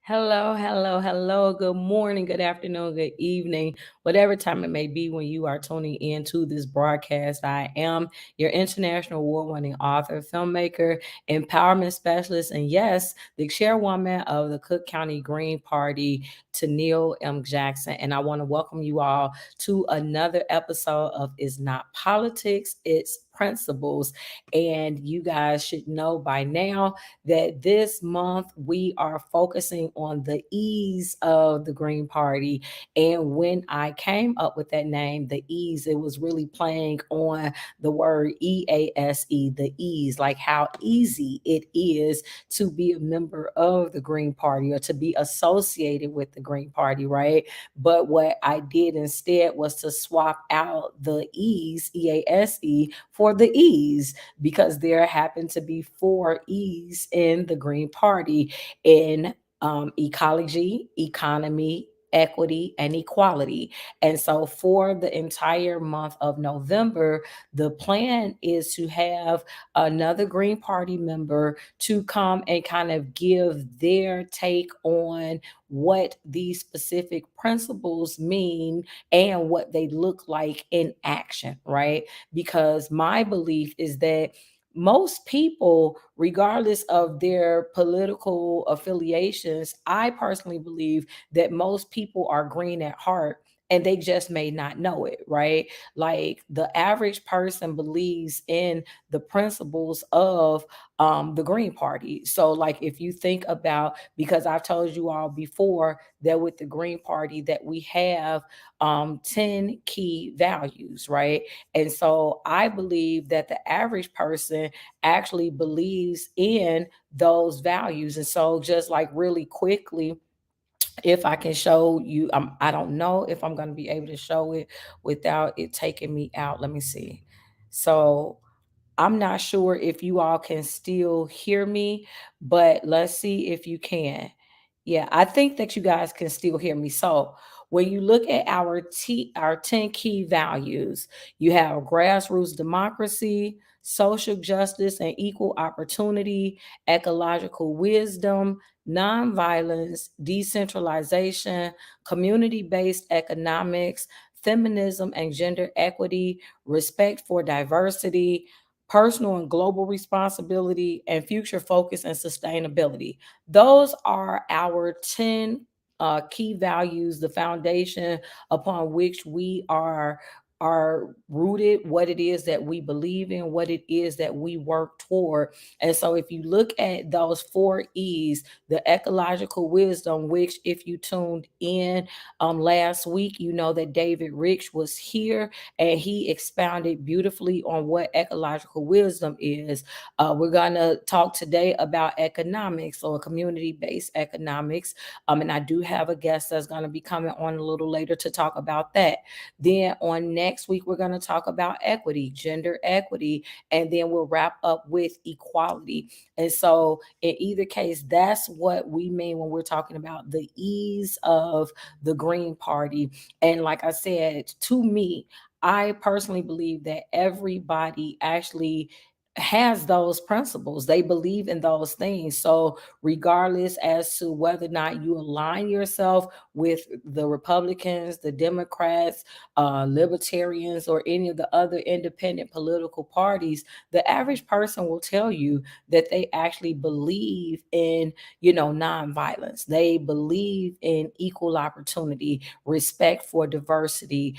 Hello, hello, hello. Good morning, good afternoon, good evening, whatever time it may be when you are tuning in to this broadcast. I am your international award-winning author, filmmaker, empowerment specialist, and yes, the chairwoman of the Cook County Green Party, Neil M. Jackson. And I want to welcome you all to another episode of It's Not Politics, It's Principles. And you guys should know by now that this month we are focusing on the E's of the Green Party. And when I came up with that name, the E's, it was really playing on the word EASE, the E's, like how easy it is to be a member of the Green Party or to be associated with the Green Party, right? But what I did instead was to swap out the E's, EASE, for the E's, because there happen to be four E's in the Green Party in ecology, economy, equity, and equality. And so for the entire month of November, the plan is to have another Green Party member to come and kind of give their take on what these specific principles mean and what they look like in action, right? Because my belief is that most people, regardless of their political affiliations, I personally believe that most people are green at heart and they just may not know it, right? Like the average person believes in the principles of the Green Party. So, like, if you think about, because I've told you all before that with the Green Party that we have 10 key values, right? And so I believe that the average person actually believes in those values. And so, just like really quickly, if I can show you, I don't know if I'm going to be able to show it without it taking me out. Let me see. So, I'm not sure if you all can still hear me, but let's see if you can. Yeah, I think that you guys can still hear me. So when you look at our 10 key values, you have grassroots democracy, social justice and equal opportunity, ecological wisdom, nonviolence, decentralization, community-based economics, feminism and gender equity, respect for diversity, personal and global responsibility, and future focus and sustainability. Those are our 10 key values, the foundation upon which we are rooted, what it is that we believe in, what it is that we work toward. And so if you look at those four E's, the ecological wisdom, which if you tuned in last week, you know that David Rich was here and he expounded beautifully on what ecological wisdom is. We're going to talk today about economics or community-based economics. And I do have a guest that's going to be coming on a little later to talk about that. Then on next week, we're going to talk about equity, gender equity, and then we'll wrap up with equality. And so in either case, that's what we mean when we're talking about the ease of the Green Party. And like I said, to me, I personally believe that everybody actually has those principles. They believe in those things. So, regardless as to whether or not you align yourself with the Republicans, the Democrats, libertarians, or any of the other independent political parties, the average person will tell you that they actually believe in, nonviolence. They believe in equal opportunity, respect for diversity,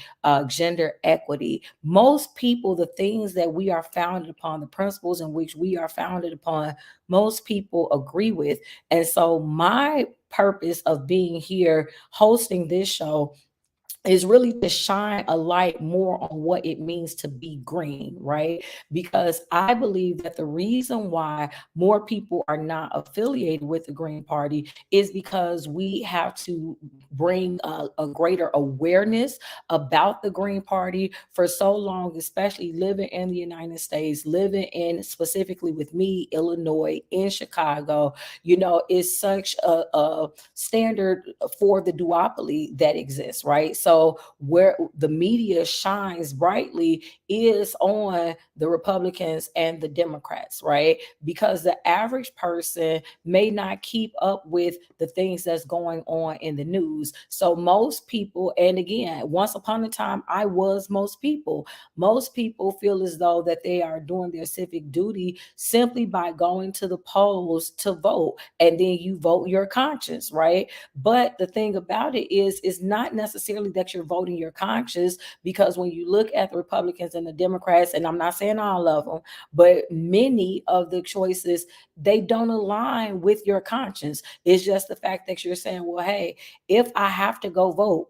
gender equity. Most people, the things that we are founded upon, the principles in which we are founded upon, most people agree with. And so, my purpose of being here hosting this show is really to shine a light more on what it means to be green, right? Because I believe that the reason why more people are not affiliated with the Green Party is because we have to bring a greater awareness about the Green Party. For so long, especially living in the United States, living in specifically with me, Illinois, in Chicago, is such a standard for the duopoly that exists, right? So where the media shines brightly is on the Republicans and the Democrats, right? Because the average person may not keep up with the things that's going on in the news. So most people, and again, once upon a time, I was most people feel as though that they are doing their civic duty simply by going to the polls to vote, and then you vote your conscience, right? But the thing about it is, it's not necessarily that you're voting your conscience, because when you look at the Republicans and the Democrats, and I'm not saying all of them, but many of the choices, they don't align with your conscience. It's just the fact that you're saying, well, hey, if I have to go vote,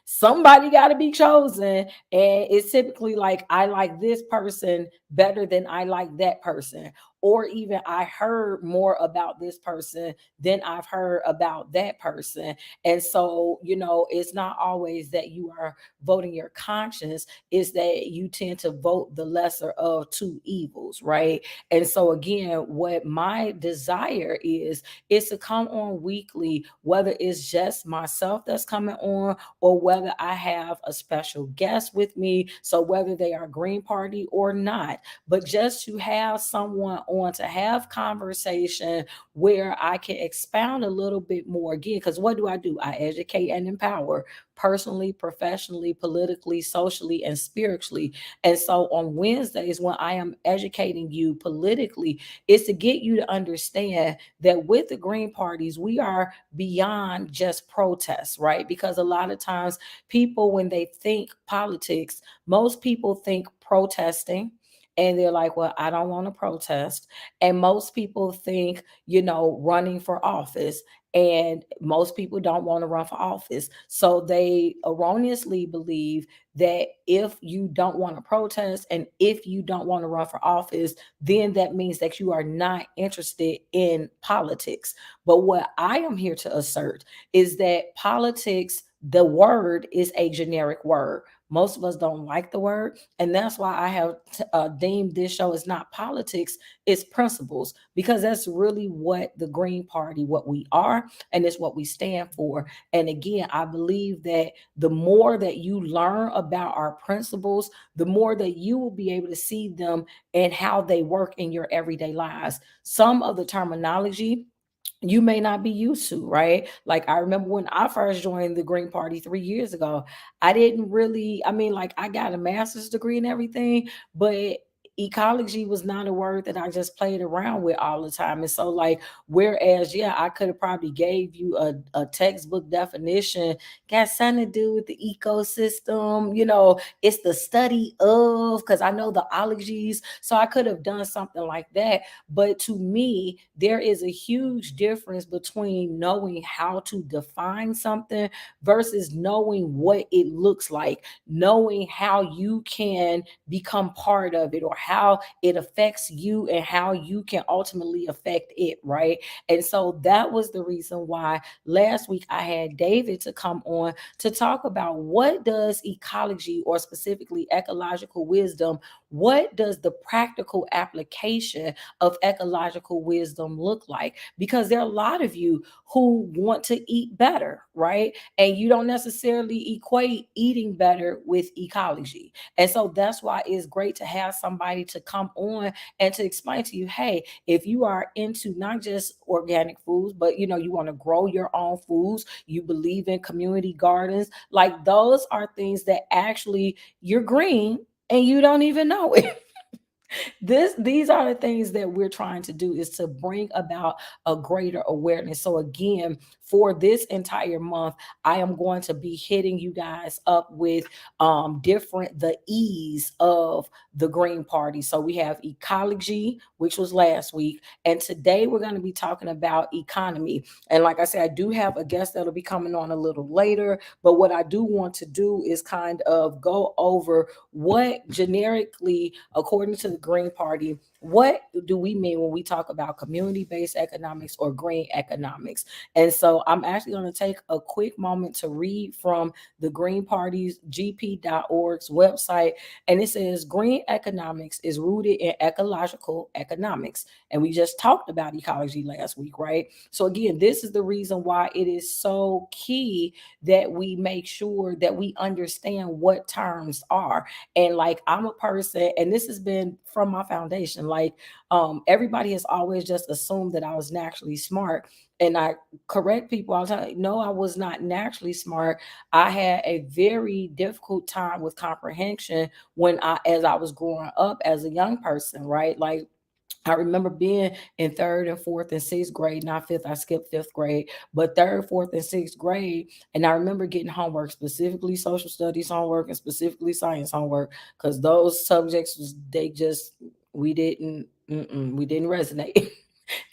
somebody got to be chosen. And it's typically like, I like this person better than I like that person. Or even I heard more about this person than I've heard about that person. And so, it's not always that you are voting your conscience, it's that you tend to vote the lesser of two evils, right? And so, again, what my desire is to come on weekly, whether it's just myself that's coming on or whether I have a special guest with me. So whether they are Green Party or not, but just to have someone on to have conversation where I can expound a little bit more, again, because what do? I educate and empower personally, professionally, politically, socially, and spiritually. And so on Wednesdays, when I am educating you politically, it's to get you to understand that with the Green Parties, we are beyond just protests, right? Because a lot of times people, when they think politics, most people think protesting, and they're like, well, I don't want to protest. And most people think, running for office, and most people don't want to run for office. So they erroneously believe that if you don't want to protest and if you don't want to run for office, then that means that you are not interested in politics. But what I am here to assert is that politics, the word, is a generic word. Most of us don't like the word. And that's why I have deemed this show as not politics, it's principles, because that's really what the Green Party, what we are, and it's what we stand for. And again, I believe that the more that you learn about our principles, the more that you will be able to see them and how they work in your everyday lives. Some of the terminology you may not be used to, right? Like, I remember when I first joined the Green Party 3 years ago, I didn't really, I mean, like, I got a master's degree and everything, but ecology was not a word that I just played around with all the time. And so, like, whereas, yeah, I could have probably gave you a textbook definition, got something to do with the ecosystem, it's the study of, because I know the ologies. So I could have done something like that. But to me, there is a huge difference between knowing how to define something versus knowing what it looks like, knowing how you can become part of it, or how it affects you and how you can ultimately affect it, right? And so that was the reason why last week I had David to come on to talk about what does ecology, or specifically ecological wisdom, what does the practical application of ecological wisdom look like? Because there are a lot of you who want to eat better, right? And you don't necessarily equate eating better with ecology. And so that's why it's great to have somebody to come on and to explain to you, hey, if you are into not just organic foods, but you want to grow your own foods, you believe in community gardens, like, those are things that actually you're green and you don't even know it. These are the things that we're trying to do, is to bring about a greater awareness. So again, for this entire month, I am going to be hitting you guys up with different the E's of the Green Party. So we have ecology, which was last week, and today we're going to be talking about economy. And like I said, I do have a guest that'll be coming on a little later, but what I do want to do is kind of go over what generically, according to the Green Party, what do we mean when we talk about community-based economics or green economics? And so I'm actually going to take a quick moment to read from the Green Party's gp.org's website. And it says green economics is rooted in ecological economics. And we just talked about ecology last week, right? So again, this is the reason why it is so key that we make sure that we understand what terms are. And like, I'm a person, and this has been from my foundation, like everybody has always just assumed that I was naturally smart. And I correct people all the time. No, I was not naturally smart. I had a very difficult time with comprehension as I was growing up as a young person, right? Like, I remember being in third and fourth and sixth grade, not fifth. I skipped fifth grade, but third, fourth, and sixth grade. And I remember getting homework, specifically social studies homework and specifically science homework, because those subjects we didn't resonate.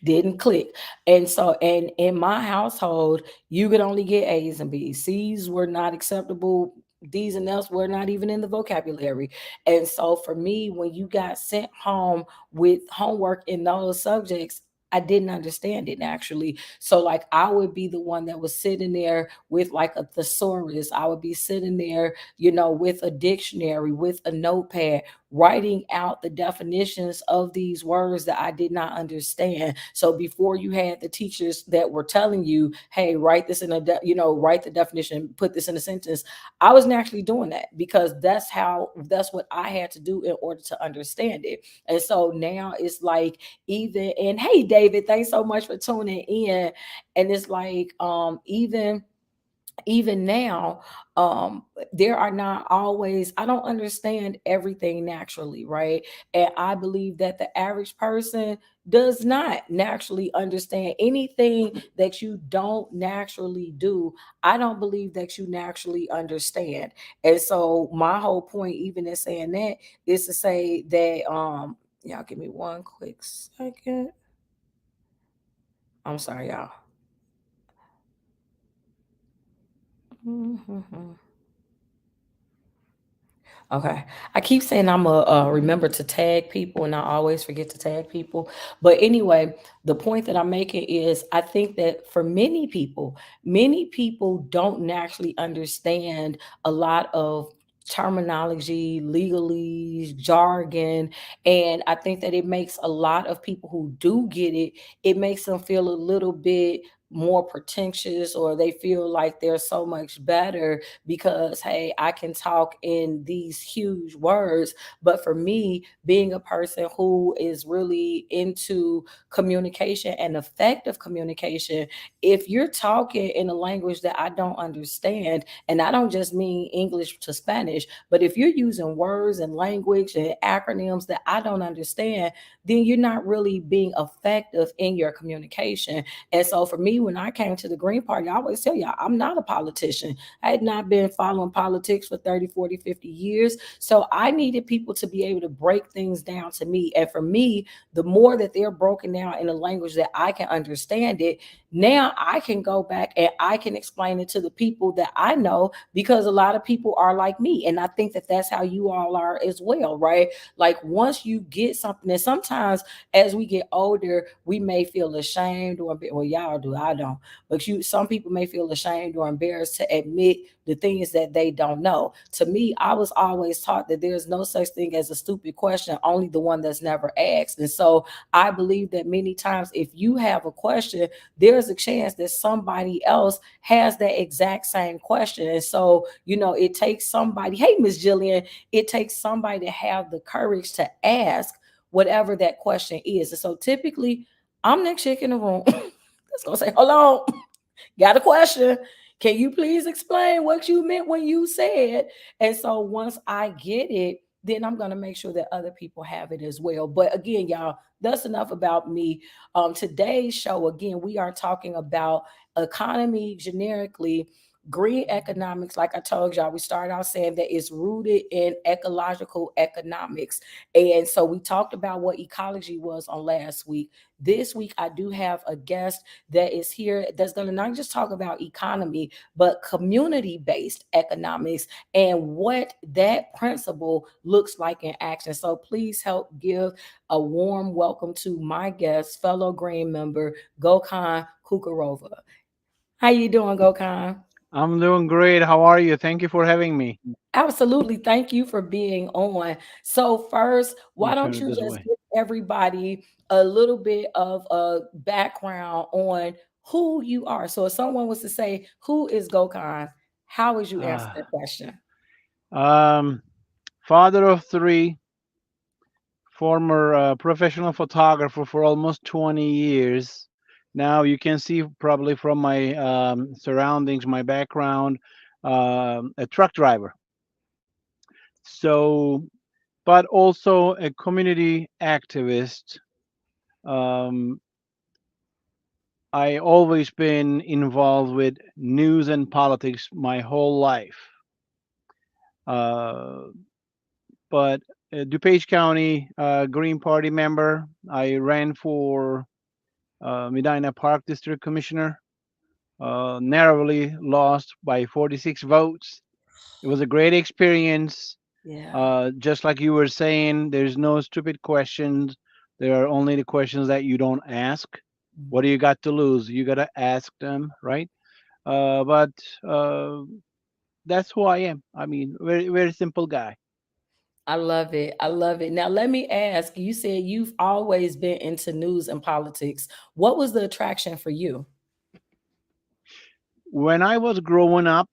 Didn't click. And so, and in my household, you could only get A's and B's. C's were not acceptable. D's and F's were not even in the vocabulary. And so for me, when you got sent home with homework in those subjects, I didn't understand it naturally. So like, I would be the one that was sitting there with like a thesaurus. I would be sitting there, with a dictionary, with a notepad, writing out the definitions of these words that I did not understand. So before you had the teachers that were telling you, hey, write this in write the definition, put this in a sentence, I was naturally doing that because that's what I had to do in order to understand it. And so now it's like, even, and hey, David, thanks so much for tuning in. And it's like, even now, there are not always, I don't understand everything naturally, right? And I believe that the average person does not naturally understand anything that you don't naturally do. I don't believe that you naturally understand. And so my whole point, even in saying that, is to say that y'all give me one quick second. I'm sorry, y'all. Okay. I keep saying I'm a remember to tag people, and I always forget to tag people. But anyway, the point that I'm making is, I think that for many people don't naturally understand a lot of terminology, legalese, jargon. And I think that it makes a lot of people who do get it, it makes them feel a little bit more pretentious, or they feel like they're so much better because, hey, I can talk in these huge words. But for me, being a person who is really into communication and effective communication, if you're talking in a language that I don't understand, and I don't just mean English to Spanish, but if you're using words and language and acronyms that I don't understand, then you're not really being effective in your communication. And so for me, when I came to the Green Party, I always tell y'all, I'm not a politician. I had not been following politics for 30, 40, 50 years. So I needed people to be able to break things down to me. And for me, the more that they're broken down in a language that I can understand it, now I can go back and I can explain it to the people that I know, because a lot of people are like me. And I think that that's how you all are as well, right? Like, once you get something, and sometimes as we get older, we may feel ashamed or, well, y'all do, I don't, but some people may feel ashamed or embarrassed to admit the things that they don't know. To me, I was always taught that there's no such thing as a stupid question, only the one that's never asked. And so I believe that many times, if you have a question, there's a chance that somebody else has that exact same question. And so, it takes somebody, hey, Miss Jillian, it takes somebody to have the courage to ask whatever that question is. And so typically, I'm that chick in the room that's gonna say, hold on, got a question. Can you please explain what you meant when you said? And so once I get it, then I'm going to make sure that other people have it as well. But again, y'all, that's enough about me. Today's show, again, we are talking about economy generically. Green economics, like I told y'all, we started out saying that it's rooted in ecological economics. And so we talked about what ecology was on last week. This week, I do have a guest that is here that's going to not just talk about economy, but community based economics and what that principle looks like in action. So please help give a warm welcome to my guest, fellow Green member, Gokhan Cukurova. How you doing, Gokhan? I'm doing great. How are you? Thank you for having me. Absolutely. Thank you for being on. So first, Let me why turn don't it you this just way. give everybody a little bit of a background on who you are? So if someone was to say, who is Gokhan? How would you answer that Ah, question? um, father of three, former professional photographer for almost 20 years. Now you can see probably from my surroundings, my background, a truck driver. So, but also a community activist. Um, I always been involved with news and politics my whole life. Uh, but DuPage County Green Party member. I ran for Medina Park District Commissioner. Narrowly lost by 46 votes. It was a great experience. Yeah. Just like you were saying, there's no stupid questions. There are only the questions that you don't ask. What do you got to lose? You got to ask them, right? But uh, that's who I am. I mean, very, very simple guy. I love it. I love it. Now, let me ask you said you've always been into news and politics. What was the attraction for you? When I was growing up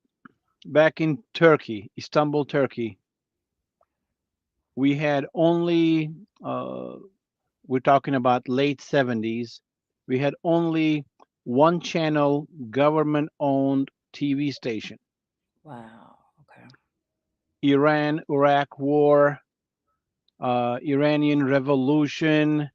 back in Turkey, Istanbul, Turkey, we had only, uh, we're talking about late 70s, we had only one channel government owned TV station. Wow. Okay. Iran Iraq War, Iranian Revolution,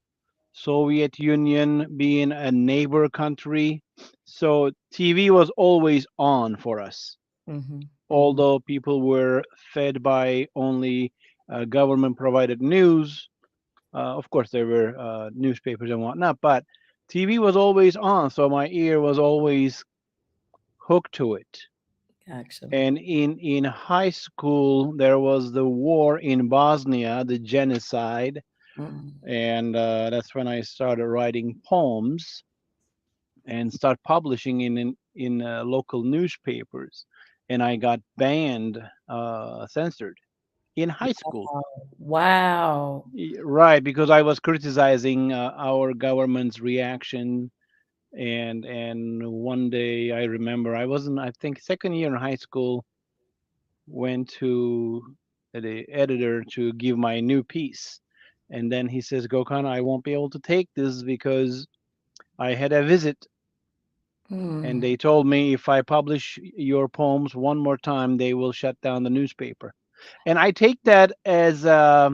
Soviet Union being a neighbor country. So TV was always on for us, Mm-hmm. Mm-hmm. although people were fed by only government provided news. Of course, there were newspapers and whatnot, but TV was always on, so my ear was always hooked to it. Gotcha. And in high school, there was the war in Bosnia, the genocide, Mm. and that's when I started writing poems and start publishing in local newspapers, and I got banned, censored in high school. Wow. Wow. Right, because I was criticizing our government's reaction, and one day I remember I wasn't, I think, second year in high school, went to the editor to give my new piece, and then he says, Gokhan, I won't be able to take this because I had a visit, and Mm. they told me if I publish your poems one more time, they will shut down the newspaper. And I take that as a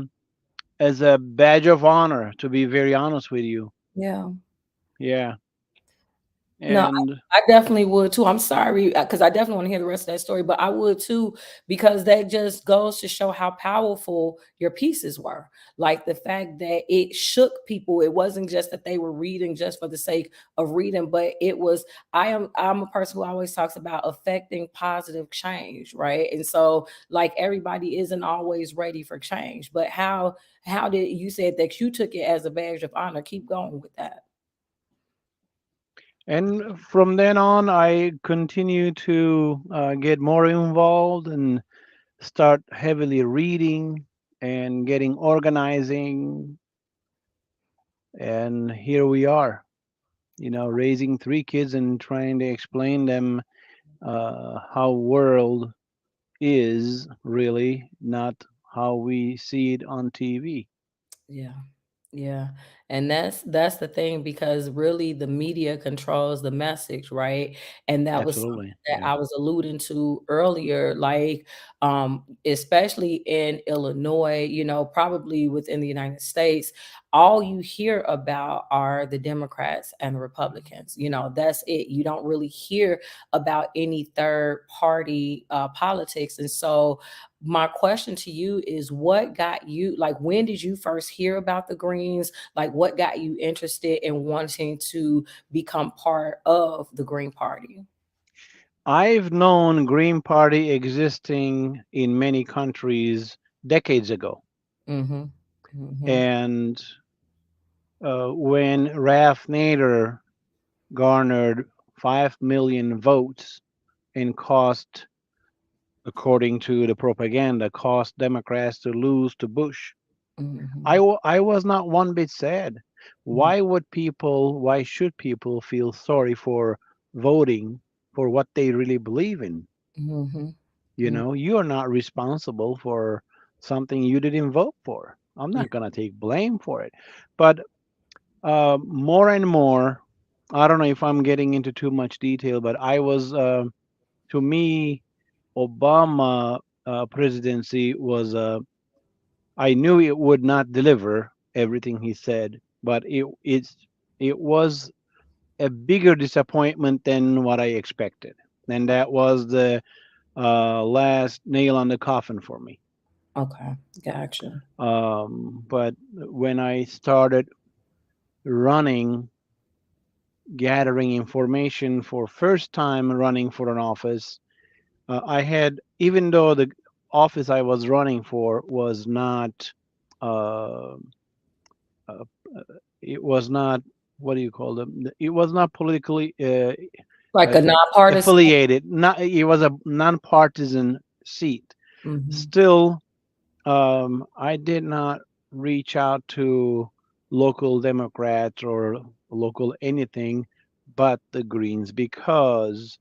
badge of honor, to be very honest with you. Yeah. Yeah. No, And I definitely would too. I'm sorry because I definitely want to hear the rest of that story, but I would too because that just goes to show how powerful your pieces were. Like the fact that it shook people. It wasn't just that they were reading just for the sake of reading, but it was I'm a person who always talks about affecting positive change, right? And so like everybody isn't always ready for change, but how did you said that you took it as a badge of honor? Keep going with that. from then on, I continue to get more involved and start heavily reading and getting organizing. And here we are, raising three kids and trying to explain them how world is really, not how we see it on TV. Yeah. Yeah. And that's the thing, because really the media controls the message, right? And that was something Absolutely. that Yeah. I was alluding to earlier, like especially in Illinois, probably within the United States, all you hear about are the Democrats and the Republicans. That's it. You don't really hear about any third party politics. And so my question to you is, what got you, like, when did you first hear about the Greens? Like, what got you interested in wanting to become part of the Green Party? I've known Green Party existing in many countries decades ago. Mm-hmm. Mm-hmm. And when Ralph Nader garnered 5 million votes and cost, according to the propaganda, cost Democrats to lose to Bush, Mm-hmm. I was not one bit sad. Why should people feel sorry for voting for what they really believe in? Mm-hmm. You know, you are not responsible for something you didn't vote for. I'm Yeah. not going to take blame for it. But more and more, I don't know if I'm getting into too much detail, but to me, Obama presidency was, I knew it would not deliver everything he said, but it was a bigger disappointment than what I expected. And that was the last nail on the coffin for me. Okay. Gotcha. But when I started running, gathering information for first time running for an office, I had, even though the office I was running for was not, uh, uh, it was not, what do you call them? It was not politically Like uh, a nonpartisan. affiliated. Not, it was a nonpartisan seat. Mm-hmm. Still, I did not reach out to local Democrats or local anything but the Greens because,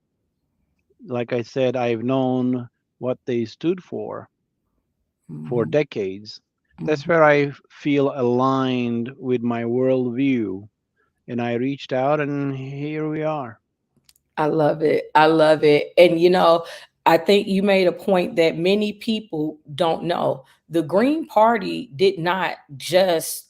like I said, I've known what they stood for Mm-hmm. decades. That's Mm-hmm. where I feel aligned with my worldview. And I reached out, and here we are. I love it. I love it. And I think you made a point that many people don't know. The Green Party did not just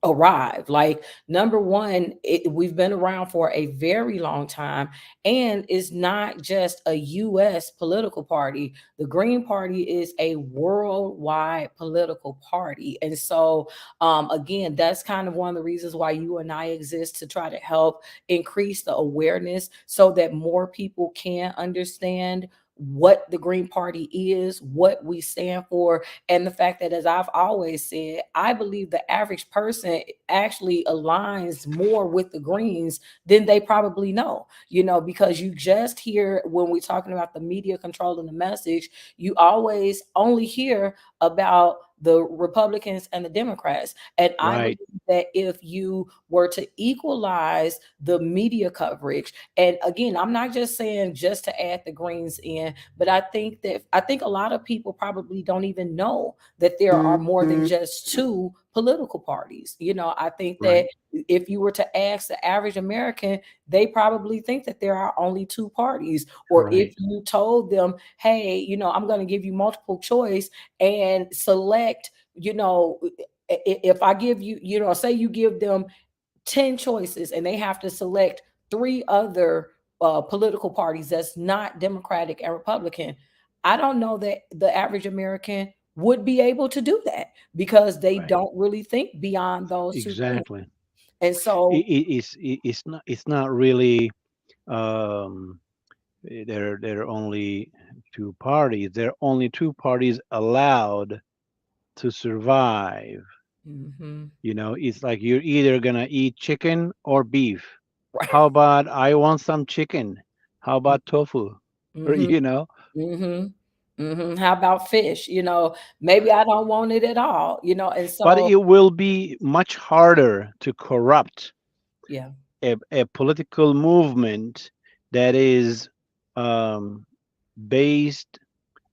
arrive. Like, number one, we've been around for a very long time, and it's not just a US political party. The Green Party is a worldwide political party. And so again, that's kind of one of the reasons why you and I exist, to try to help increase the awareness so that more people can understand what the Green Party is, what we stand for, and the fact that, as I've always said, I believe the average person actually aligns more with the Greens than they probably know, because you just hear, when we're talking about the media controlling the message, you always only hear about the Republicans and the Democrats. And I believe Right, that if you were to equalize the media coverage, and again, I'm not just saying just to add the Greens in, but I think a lot of people probably don't even know that there are more than just two political parties. I think that right, if you were to ask the average American, they probably think that there are only two parties. Or right, if you told them, hey, I'm going to give you multiple choice and select, if I give you, say you give them 10 choices and they have to select three other political parties that's not Democratic and Republican, I don't know that the average American would be able to do that, because they right. don't really think beyond those two things. Exactly. And so, It's not really, um, there are only two parties. There are only two parties allowed to survive. mhm, You know, it's like you're either gonna eat chicken or beef. right. How about I want some chicken? How about tofu? Or, Mhm, you know, mhm, mhm. How about fish? Maybe I don't want it at all, and but so, it will be much harder to corrupt yeah. a political movement that is um, based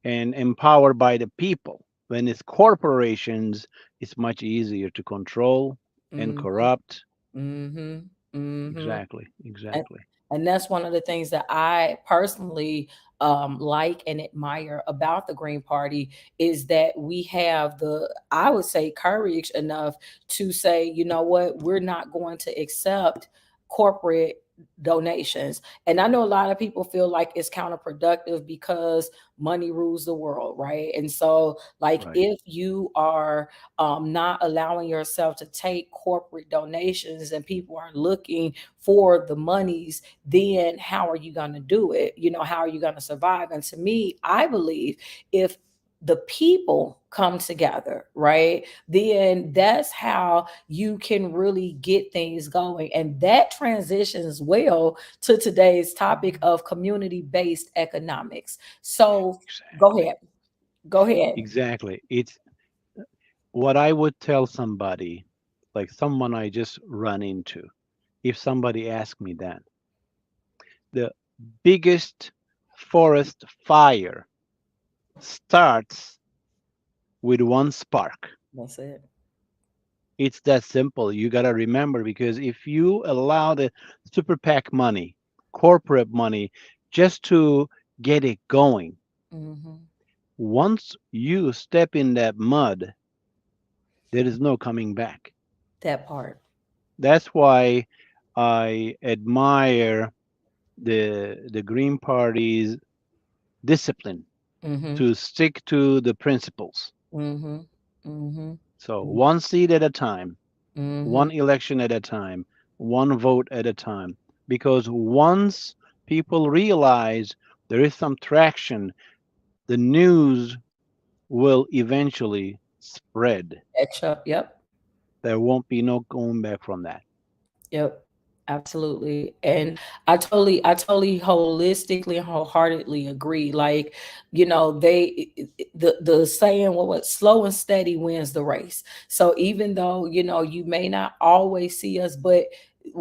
and empowered by the people. When it's corporations, it's much easier to control. and Mhm. corrupt. Mhm. Mhm. Exactly, And, exactly. and that's one of the things that I personally like and admire about the Green Party is that we have the, I would say, courage enough to say, you know what, we're not going to accept corporate donations. And I know a lot of people feel like it's counterproductive because money rules the world, right? And so, like, Right. if you are not allowing yourself to take corporate donations and people are looking for the monies, then how are you going to do it? You know, how are you going to survive? And to me, I believe if the people come together, right, then that's how you can really get things going. And that transitions well to today's topic of community based economics. So go Exactly. ahead. Go ahead. Exactly. It's what I would tell somebody, like someone I just run into, if somebody asked me that. The biggest forest fire starts with one spark. That's it. It's that simple. You got to remember because if you allow the super PAC money, corporate money, just to get it going, Hmm. once you step in that mud, there is no coming back. That part. That's why I admire the Green Party's discipline Hmm. to stick to the principles. Hmm. Hmm. So one seat at a time, Hmm. one election at a time, one vote at a time. Because once people realize there is some traction, the news will eventually spread. Catch up. Yep. There won't be no going back from that. Yep, absolutely. And I totally holistically and wholeheartedly agree. Like, you know, the saying, what slow and steady wins the race. So even though, you know, you may not always see us, but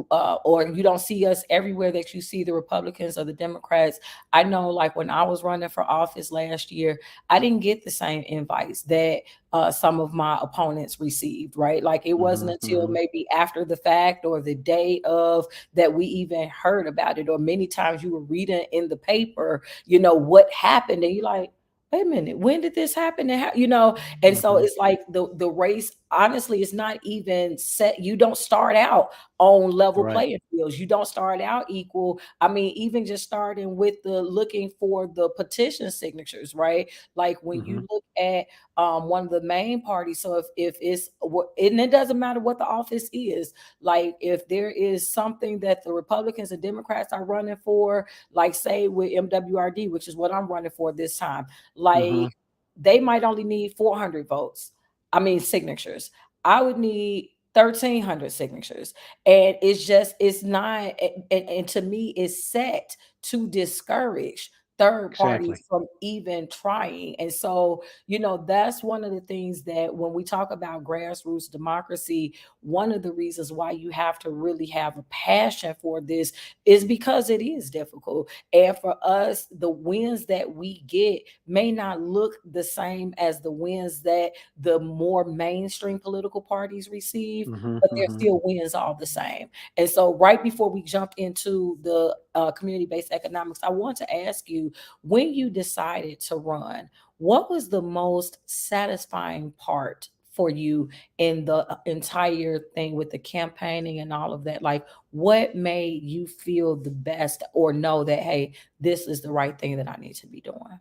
or you don't see us everywhere that you see the Republicans or the Democrats. I know, like when I was running for office last year, I didn't get the same invites that some of my opponents received, right? Like it wasn't Hmm. until Hmm. maybe after the fact or the day of that we even heard about it, or many times you were reading in the paper, you know, what happened, and you're like, wait a minute, when did this happen? And how, you know, and so Hmm. it's like the race, honestly, is not even set. You don't start out on level Right. playing fields. You don't start out equal. I mean, even just starting with the looking for the petition signatures, right? Like when Hmm. you look at one of the main parties. So if it's and it doesn't matter what the office is, like if there is something that the Republicans and Democrats are running for, like say with MWRD, which is what I'm running for this time, Hmm. like they might only need 400 votes. I mean signatures. I would need 1,300 signatures, and it's not, and to me it's set to discourage third parties Exactly. from even trying. And so, you know, that's one of the things that when we talk about grassroots democracy, one of the reasons why you have to really have a passion for this is because it is difficult. And for us, the wins that we get may not look the same as the wins that the more mainstream political parties receive, Hmm. but they're Hmm. still wins all the same. And so, right before we jump into the community based economics, I want to ask you, when you decided to run, what was the most satisfying part for you in the entire thing with the campaigning and all of that? Like, what made you feel the best or know that, hey, this is the right thing that I need to be doing?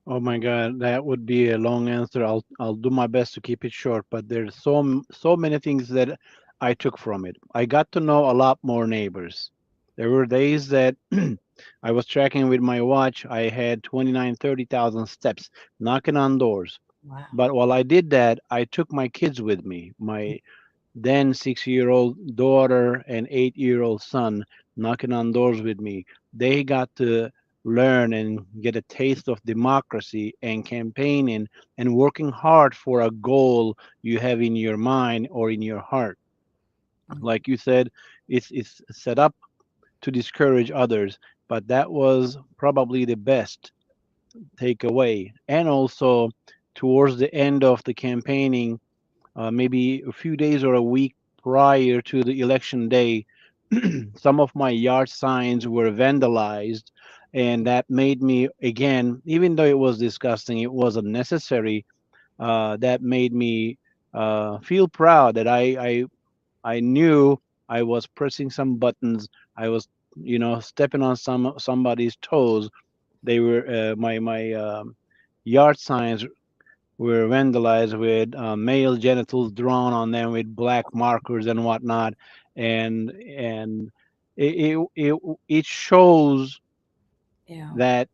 Oh my God, that would be a long answer. I'll do my best to keep it short, but there's so many things that I took from it. I got to know a lot more neighbors. There were days that I was tracking with my watch. I had 29, 30,000 steps knocking on doors. Wow. But while I did that, I took my kids with me. My then 6-year-old daughter and 8-year-old son knocking on doors with me. They got to learn and get a taste of democracy and campaigning and working hard for a goal you have in your mind or in your heart. Mhm. Like you said, it's set up to discourage others, but that was probably the best takeaway. And also, towards the end of the campaigning, maybe a few days or a week prior to the election day, some of my yard signs were vandalized, and that made me, again, even though it was disgusting, it was unnecessary. That made me feel proud that I knew I was pressing some buttons. I was, stepping on somebody's toes. They were my yard signs were vandalized with male genitals drawn on them with black markers and whatnot, and it shows Yeah. that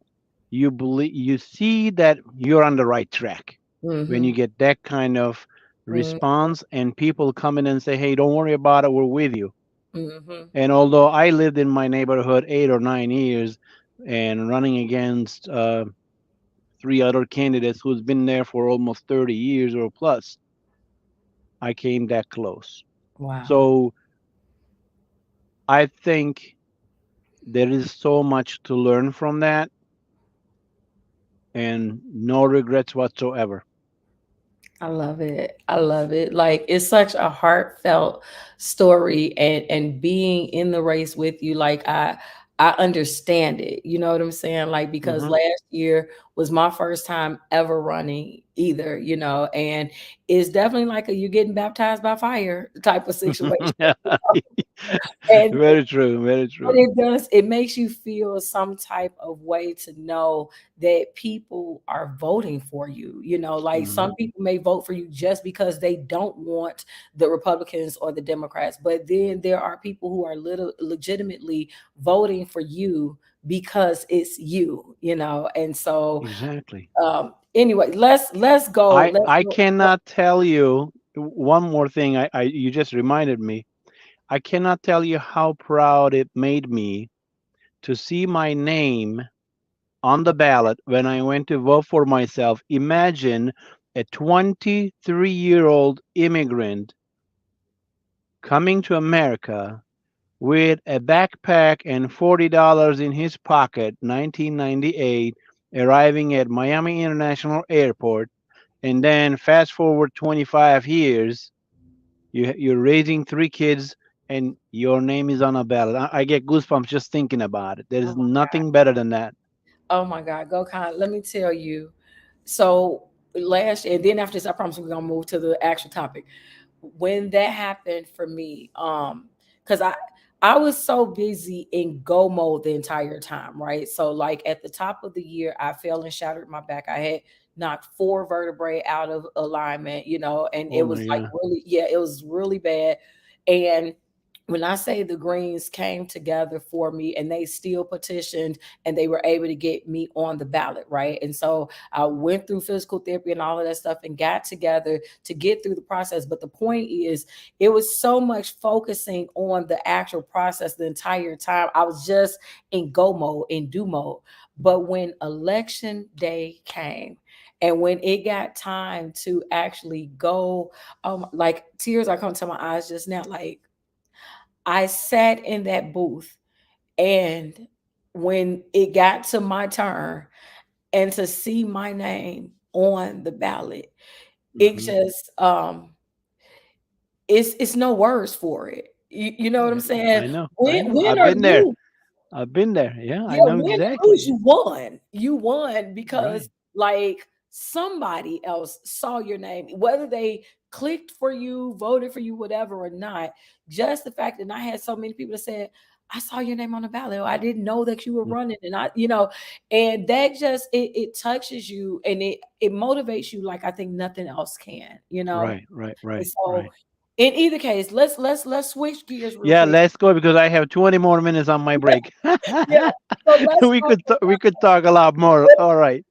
you see that you're on the right track when Mm-hmm. you get that kind of Mm-hmm. response and people come in and say, "Hey, don't worry about it, we're with you." Mm-hmm. And although I lived in my neighborhood 8 or 9 years and running against three other candidates who's been there for almost 30 years or plus, I came that close. Wow. So I think there is so much to learn from that and no regrets whatsoever. I love it. I love it. Like it's such a heartfelt story and being in the race with you, like I understand it. You know what I'm saying? Like because Hmm. last year was my first time ever running either, and it's definitely like a you getting baptized by fire type of situation. And Very true. Very but true. it does, it makes you feel some type of way to know that people are voting for you. Like Hmm. some people may vote for you just because they don't want the Republicans or the Democrats, but then there are people who are legitimately voting for you because it's you. And so Exactly. anyway, let's go. Let's I go. cannot tell you one more thing. I you just reminded me. I cannot tell you how proud it made me to see my name on the ballot when I went to vote for myself. Imagine a 23-year-old immigrant coming to America with a backpack and $40 in his pocket, 1998, arriving at Miami International Airport, and then fast forward 25 years, you're raising three kids and your name is on a ballot. I get goosebumps just thinking about it. There Oh is my God. nothing better than that. Oh my God. Gokhan, let me tell you. So last year, and then after this, I promise we're gonna move to the actual topic. When that happened for me, because I was so busy in go mode the entire time, right? So like at the top of the year, I fell and shattered my back. I had knocked four vertebrae out of alignment, and it Oh was my like God. really, yeah, it was really bad. And when I say the Greens came together for me and they still petitioned and they were able to get me on the ballot, right? And so I went through physical therapy and all of that stuff and got together to get through the process. But the point is, it was so much focusing on the actual process the entire time. I was just in go mode, in do mode. But when election day came, and when it got time to actually go, like tears are coming to my eyes just now. Like I sat in that booth, and when it got to my turn and to see my name on the ballot, it Hmm. just it's no words for it. You know what I'm saying? I know. I Win know. win I've or been there. lose, I've been there. Yeah, I yeah, know win or lose, exactly. you won. You won because Right. like somebody else saw your name, whether they clicked for you, voted for you, whatever or not. Just the fact that I had so many people that said, I saw your name on the ballot. Or I didn't know that you were Mm. running. And that just it touches you and it motivates you like I think nothing else can. Right. Right. And Right. so Right. in either case, let's switch gears real Yeah, quick. let's go because I have 20 more minutes on my break. Yeah. So let's talk We could talk a lot more. All right.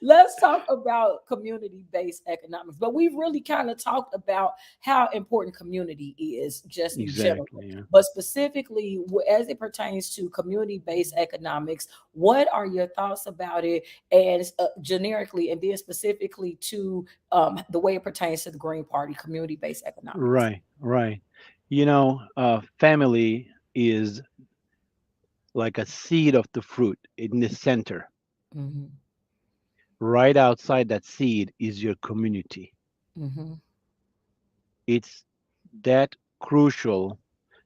let's talk about community-based economics. But we've really kind of talked about how important community is just in general. Exactly. Yeah. But specifically, as it pertains to community-based economics, what are your thoughts about it, and generically, and then specifically to the way it pertains to the Green Party, community-based economics? Right. Right. Family is like a seed of the fruit in the center. Hmm. Right outside that seed is your community. Hmm. It's that crucial,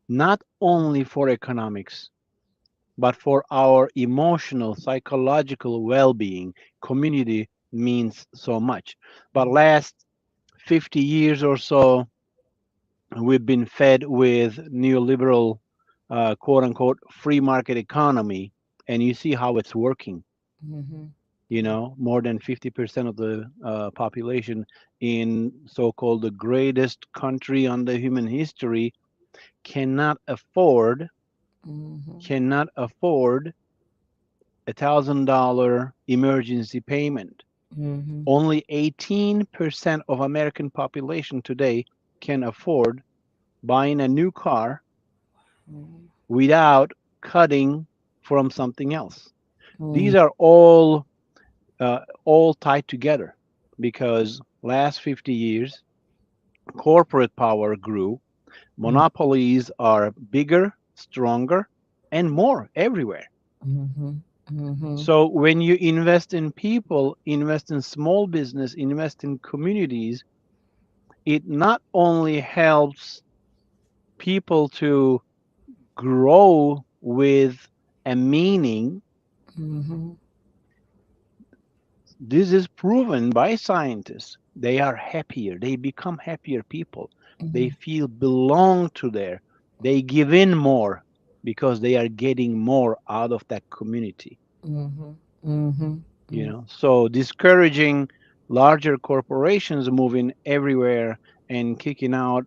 not only for economics, but for our emotional, psychological well being. Community means so much. But last 50 years or so, we've been fed with neoliberal, quote unquote, free market economy, and you see how it's working. Mm-hmm. More than 50% of the population in so-called the greatest country on the human history cannot afford Mm-hmm. cannot afford $1,000 emergency payment. Mm-hmm. Only 18% of American population today can afford buying a new car without cutting from something else. Mm-hmm. These are all tied together because last 50 years corporate power grew, monopolies are bigger, stronger, and more everywhere. Mm-hmm. Mm-hmm. So when you invest in people, invest in small business, invest in communities, it not only helps people to grow with a meaning. Mm-hmm. This is proven by scientists. They are happier. They become happier people. They feel belong to there. They give in more because they are getting more out of that community. Mm-hmm. Mm-hmm. So discouraging larger corporations moving everywhere and kicking out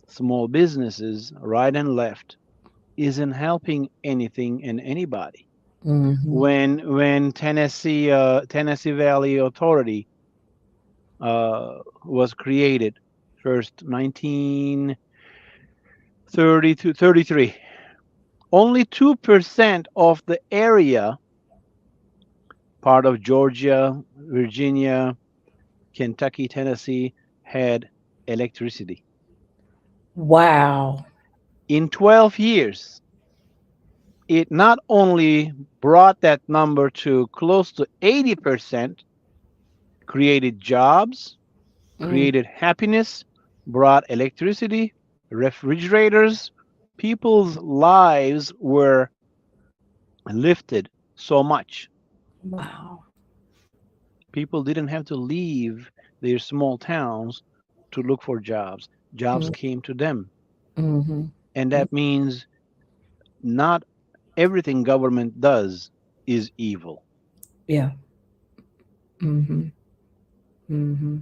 small businesses right and left isn't helping anything and anybody. Mm-hmm. When Tennessee Valley Authority was created first 1930 to 33, only 2% of the area, part of Georgia, Virginia, Kentucky, Tennessee, had electricity. Wow. In 12 years, it not only brought that number to close to 80%, created jobs, Mm. created happiness, brought electricity, refrigerators. People's lives were lifted so much. Wow. People didn't have to leave their small towns to look for jobs. Jobs came to them. Mm-hmm. And that means not everything government does is evil. Yeah. Mm-hmm. Mm-hmm.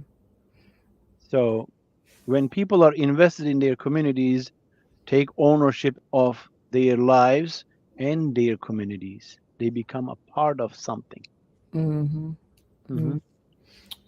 So when people are invested in their communities, take ownership of their lives and their communities, they become a part of something. Mm-hmm. Hmm.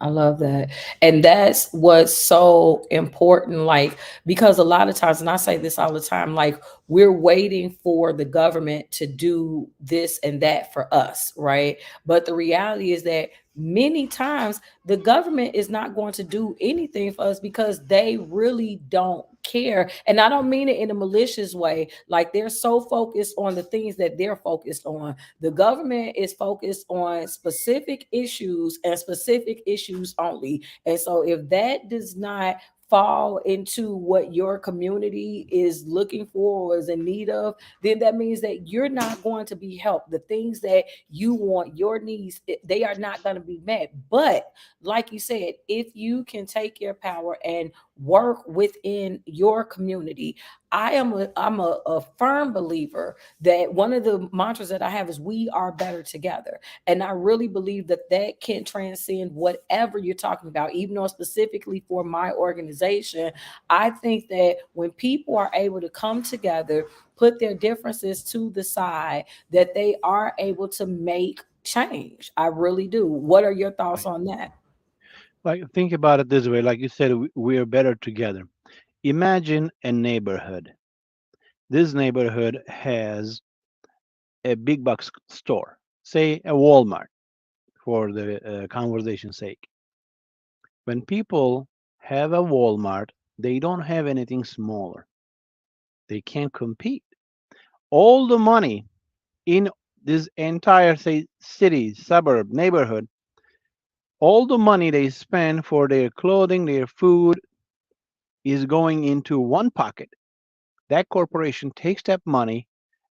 I love that. And that's what's so important. Like, because a lot of times, and I say this all the time, like, we're waiting for the government to do this and that for us, right? But the reality is that many times the government is not going to do anything for us because they really don't care. And I don't mean it in a malicious way. Like, they're so focused on the things that they're focused on. The government is focused on specific issues and specific issues only. And so if that does not fall into what your community is looking for or is in need of, then that means that you're not going to be helped. The things that you want, your needs, they are not going to be met. But like you said, if you can take your power and work within your community, I'm a firm believer that one of the mantras that I have is we are better together. And I really believe that that can transcend whatever you're talking about, even though specifically for my organization. I think that when people are able to come together, put their differences to the side, that they are able to make change. I really do. What are your thoughts Right. on that? Like, think about it this way. Like you said, we are better together. Imagine a neighborhood. This neighborhood has a big box store, say a Walmart, for the conversation's sake. When people have a Walmart, they don't have anything smaller. They can't compete. All the money in this entire, say, city, suburb, neighborhood, all the money they spend for their clothing, their food, is going into one pocket. that corporation takes that money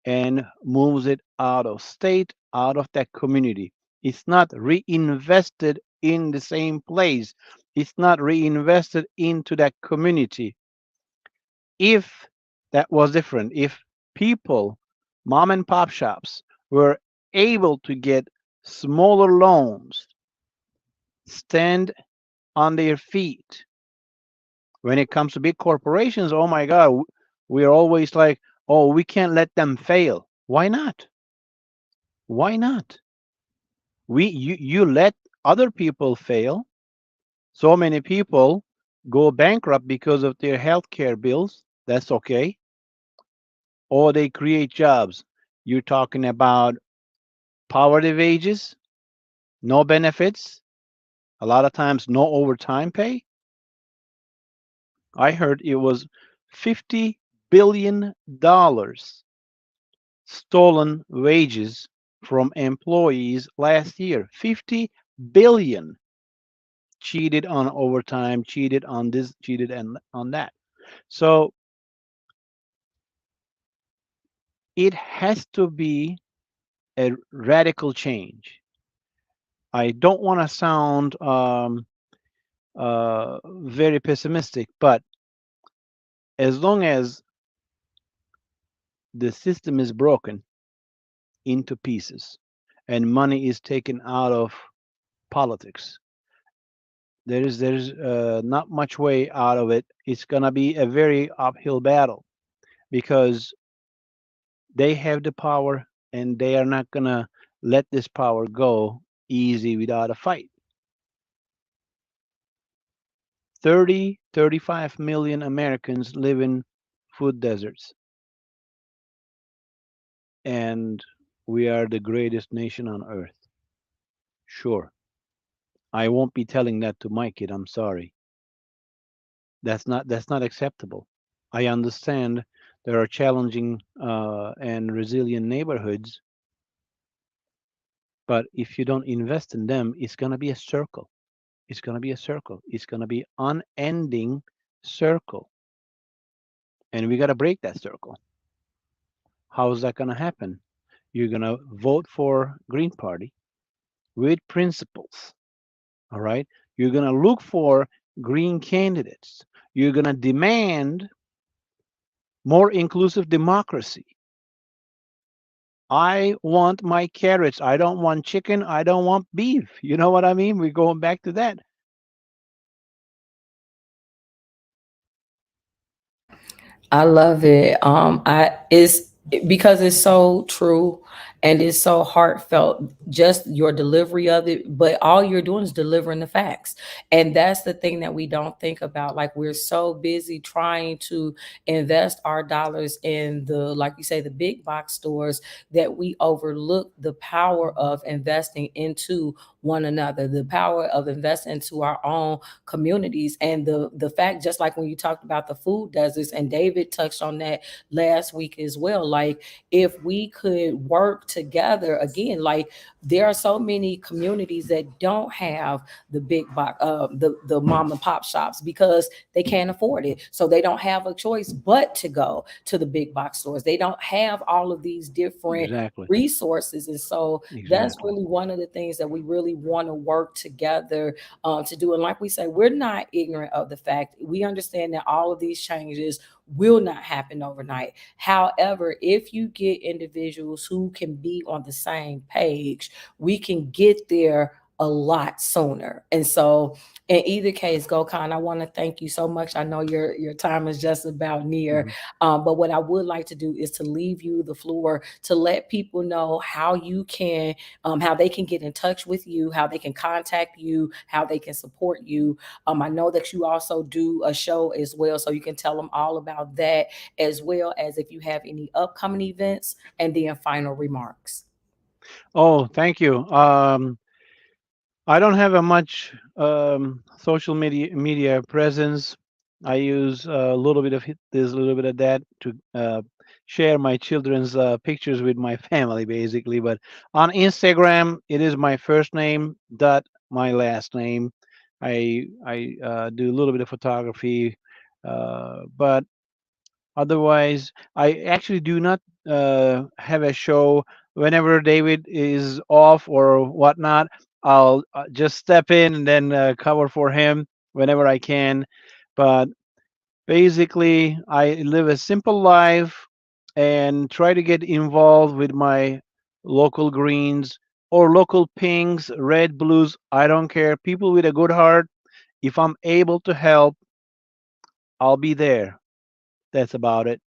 and moves it out of state, out of that community. It's not reinvested in the same place. It's not reinvested into that community. If that was different, if people, mom and pop shops, were able to get smaller loans, stand on their feet. When it comes to big corporations, oh my God, we're always like, oh, we can't let them fail. Why not? Why not? You let other people fail. So many people go bankrupt because of their healthcare bills. That's okay. Or they create jobs. You're talking about poverty wages, no benefits, a lot of times no overtime pay. I heard it was $50 billion stolen wages from employees last year. 50 billion cheated on overtime, cheated on this, cheated on that. So it has to be a radical change. I don't want to sound very pessimistic, but as long as the system is broken into pieces and money is taken out of politics, there is not much way out of it. It's gonna be a very uphill battle because they have the power and they are not gonna let this power go easy without a fight. 35 million Americans live in food deserts, and we are the greatest nation on earth. Sure, I won't be telling that to my kid. I'm sorry. That's not acceptable. I understand there are challenging and resilient neighborhoods, but if you don't invest in them, it's gonna be a circle. It's gonna be a circle. It's gonna be unending circle, and we gotta break that circle. How is that gonna happen? You're gonna vote for Green Party with principles. All right. You're gonna look for green candidates. You're gonna demand more inclusive democracy. I want my carrots. I don't want chicken. I don't want beef. You know what I mean? We're going back to that. I love it. I it's because it's so true and it's so heartfelt. Just your delivery of it, but all you're doing is delivering the facts, and that's the thing that we don't think about. Like we're so busy trying to invest our dollars in the, like you say, the big box stores that we overlook the power of investing into one another, the power of investing into our own communities, and the fact, just like when you talked about the food deserts, and David touched on that last week as well. Like if we could work together again, like there are so many communities that don't have the big box, the mom and pop shops because they can't afford it, so they don't have a choice but to go to the big box stores. They don't have all of these different Exactly. resources, and so that's Exactly. really one of the things that we really want to work together to do. And like we say, we're not ignorant of the fact. We understand that all of these changes will not happen overnight. However, if you get individuals who can be on the same page, we can get there a lot sooner. And so in either case, Gokhan, I want to thank you so much. I know your time is just about near. Mhm. But what I would like to do is to leave you the floor to let people know how you can, how they can get in touch with you, how they can contact you, how they can support you. I know that you also do a show as well, so you can tell them all about that, as well as if you have any upcoming events, and then final remarks. Oh, thank you. I don't have a much social media presence. I use a little bit of this, a little bit of that to share my children's pictures with my family, basically. But on Instagram, it is my first name dot my last name. I do a little bit of photography, but Otherwise, I actually do not have a show whenever David is off or whatnot. I'll just step in and then cover for him whenever I can. But basically, I live a simple life and try to get involved with my local greens or local pinks, red, blues. I don't care. People with a good heart. If I'm able to help, I'll be there. That's about it.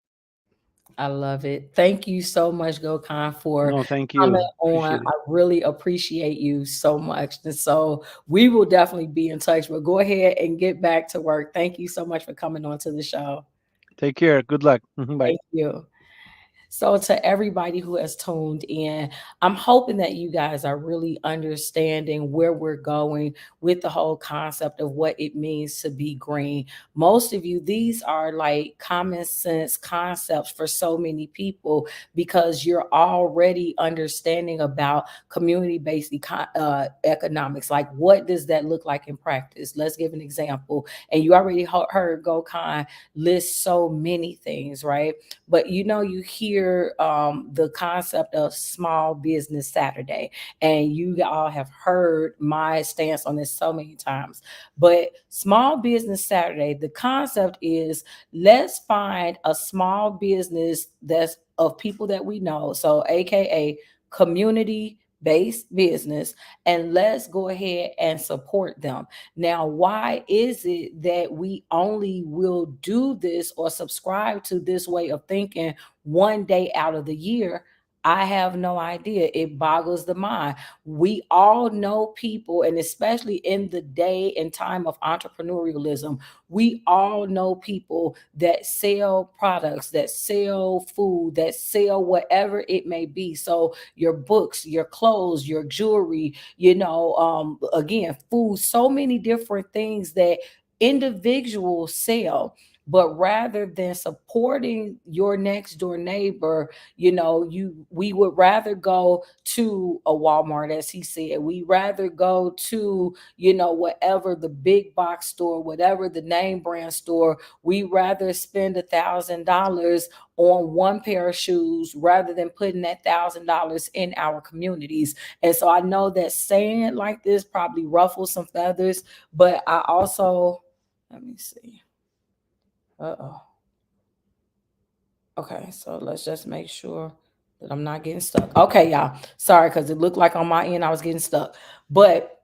I love it. Thank you so much, Gokhan, for No, thank coming you. on. Appreciate I it. really appreciate you so much. And so we will definitely be in touch, but go ahead and get back to work. Thank you so much for coming on to the show. Take care. Good luck. Bye. Thank you. So, to everybody who has tuned in, I'm hoping that you guys are really understanding where we're going with the whole concept of what it means to be green. Most of you, these are like common sense concepts for so many people because you're already understanding about community based economics. Like, what does that look like in practice? Let's give an example. And you already heard Gokhan list so many things, right? But you hear the concept of small business Saturday, and you all have heard my stance on this so many times. But small business Saturday, the concept is, let's find a small business that's of people that we know, so aka community based business, and let's go ahead and support them. Now, why is it that we only will do this or subscribe to this way of thinking one day out of the year? I have no idea. It boggles the mind. We all know people, and especially in the day and time of entrepreneurialism, we all know people that sell products, that sell food, that sell whatever it may be. So, your books, your clothes, your jewelry, again, food, so many different things that individuals sell. But rather than supporting your next door neighbor, we would rather go to a Walmart, as he said. We rather go to, whatever the big box store, whatever the name brand store. We rather spend $1,000 on one pair of shoes rather than putting that $1,000 in our communities. And so I know that saying it like this probably ruffles some feathers, but I also, let me see. Uh-oh. Okay, so let's just make sure that I'm not getting stuck. Okay, y'all. Sorry, because it looked like on my end I was getting stuck. But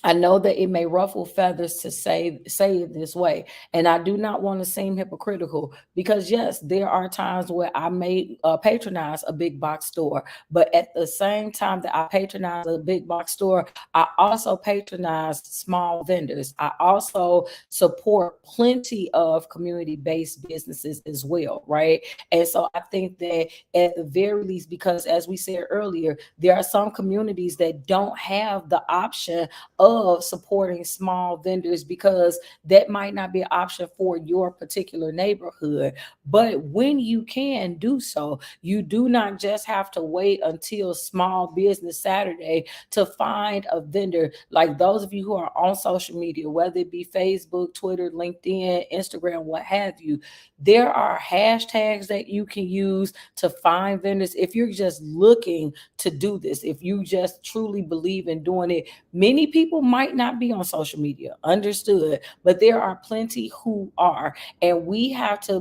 I know that it may ruffle feathers to say it this way, and I do not want to seem hypocritical because yes, there are times where I may patronize a big box store, but at the same time that I patronize a big box store, I also patronize small vendors. I also support plenty of community-based businesses as well, right? And so I think that at the very least, because as we said earlier, there are some communities that don't have the option of supporting small vendors because that might not be an option for your particular neighborhood. But when you can do so, you do not just have to wait until Small Business Saturday to find a vendor. Like those of you who are on social media, whether it be Facebook, Twitter, LinkedIn, Instagram, what have you, there are hashtags that you can use to find vendors. If you're just looking to do this, if you just truly believe in doing it, many people might not be on social media, understood, but there are plenty who are, and we have to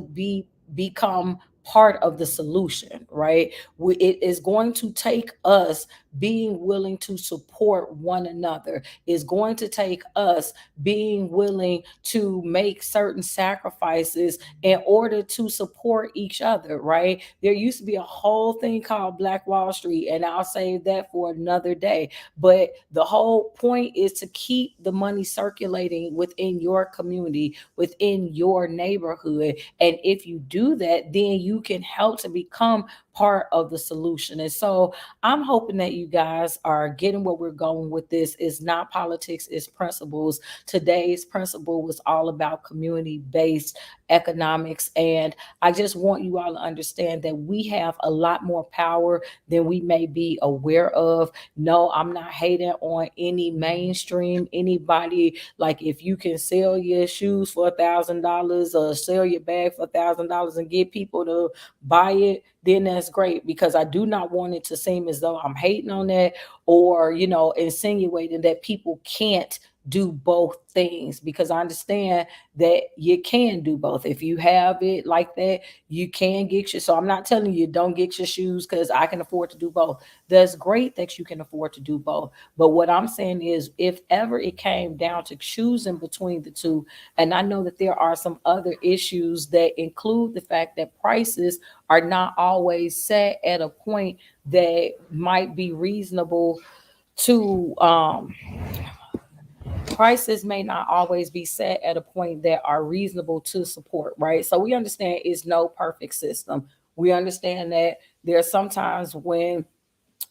become part of the solution, right? It is going to take us being willing to support one another. It's going to take us being willing to make certain sacrifices in order to support each other, right? There used to be a whole thing called Black Wall Street, and I'll save that for another day. But the whole point is to keep the money circulating within your community, within your neighborhood. And if you do that, then you can help to become part of the solution. And so I'm hoping that you guys are getting where we're going with this. It's not politics, it's principles. Today's principle was all about community based economics. And I just want you all to understand that we have a lot more power than we may be aware of. No, I'm not hating on any mainstream, anybody. Like, if you can sell your shoes for $1,000 or sell your bag for $1,000 and get people to buy it, then that's great, because I do not want it to seem as though I'm hating on that, or, insinuating that people can't do both things, because I understand that you can do both. If you have it like that, you can get your, so I'm not telling you don't get your shoes because I can afford to do both. That's great that you can afford to do both. But what I'm saying is, if ever it came down to choosing between the two, and I know that there are some other issues that include the fact that prices are not always set at a point that might be reasonable to prices may not always be set at a point that are reasonable to support, right? So we understand it's no perfect system. We understand that there are sometimes when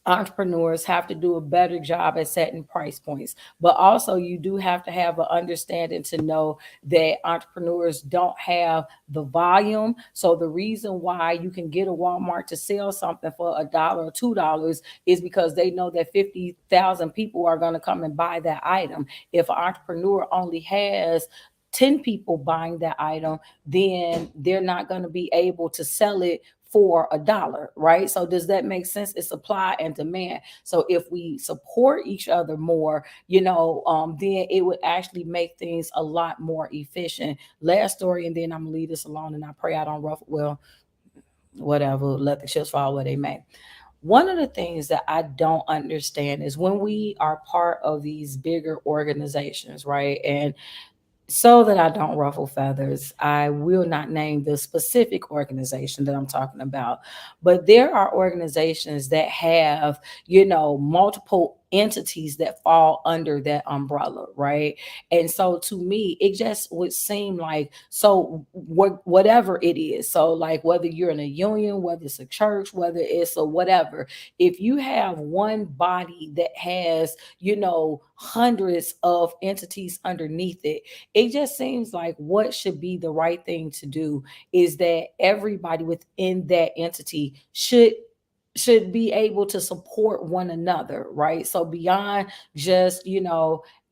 entrepreneurs have to do a better job at setting price points, but also you do have to have an understanding to know that entrepreneurs don't have the volume. So the reason why you can get a Walmart to sell something for $1 or $2 is because they know that 50,000 people are going to come and buy that item. If an entrepreneur only has 10 people buying that item, then they're not going to be able to sell it for $1, right? So does that make sense? It's supply and demand. So if we support each other more, then it would actually make things a lot more efficient. Last story, and then I'm gonna leave this alone, and I pray I don't ruffle. Well, whatever, let the chips fall where they may. One of the things that I don't understand is when we are part of these bigger organizations, right? And so that I don't ruffle feathers, I will not name the specific organization that I'm talking about. But there are organizations that have, multiple entities that fall under that umbrella, right? And so to me, it just would seem like, so whatever it is. So, like, whether you're in a union, whether it's a church, whether it's a whatever, if you have one body that has, hundreds of entities underneath it, it just seems like what should be the right thing to do is that everybody within that entity should be able to support one another, right? So beyond just,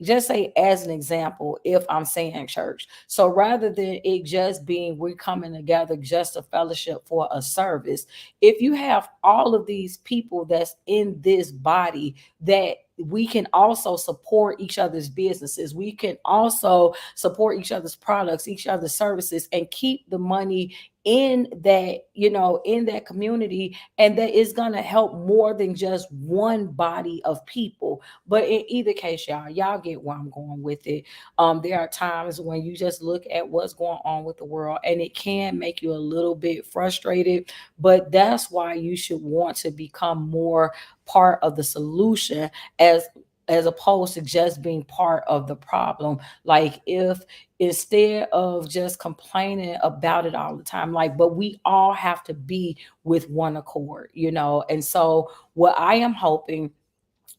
just say, as an example, if I'm saying church, so rather than it just being we're coming together just a fellowship for a service, if you have all of these people that's in this body, that we can also support each other's businesses, we can also support each other's products, each other's services, and keep the money in that, in that community, and that is going to help more than just one body of people. But in either case, y'all get where I'm going with it. There are times when you just look at what's going on with the world, and it can make you a little bit frustrated, but that's why you should want to become more part of the solution, as opposed to just being part of the problem. Like, if instead of just complaining about it all the time, like, but we all have to be with one accord, and so what I am hoping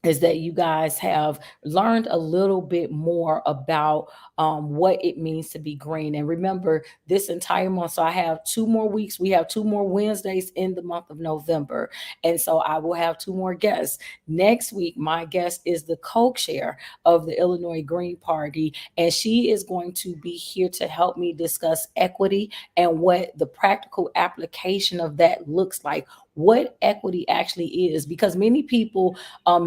is that you guys have learned a little bit more about what it means to be green. And remember, this entire month, so I have 2 more weeks. We have 2 more Wednesdays in the month of November. And so I will have 2 more guests. Next week, my guest is the co-chair of the Illinois Green Party, and she is going to be here to help me discuss equity and what the practical application of that looks like, what equity actually is, because many people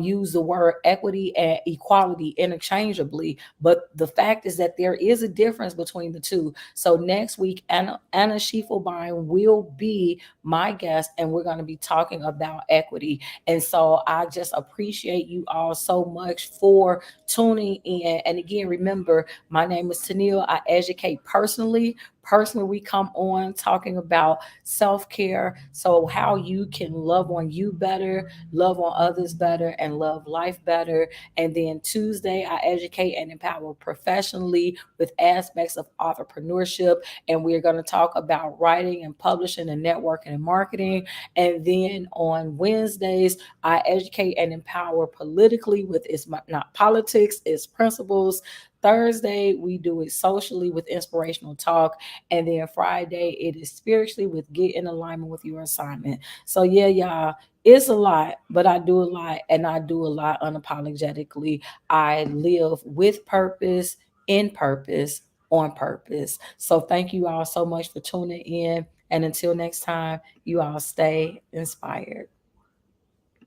use the word equity and equality interchangeably, but the fact is that there is a difference between the two. So next week, Anna Schiefelbein will be my guest, and we're going to be talking about equity. And so I just appreciate you all so much for tuning in. And again, remember, my name is Tennille. I educate personally. Personally, we come on talking about self-care, so how you can love on you better, love on others better, and love life better. And then Tuesday, I educate and empower professionally with aspects of entrepreneurship, and we're going to talk about writing and publishing and networking and marketing. And then on Wednesdays, I educate and empower politically with, it's not politics, it's principles. Thursday, we do it socially with inspirational talk. And then Friday, it is spiritually with get in alignment with your assignment. So, yeah, y'all, it's a lot, but I do a lot and I do a lot unapologetically. I live with purpose, in purpose, on purpose. So, thank you all so much for tuning in. And until next time, you all stay inspired.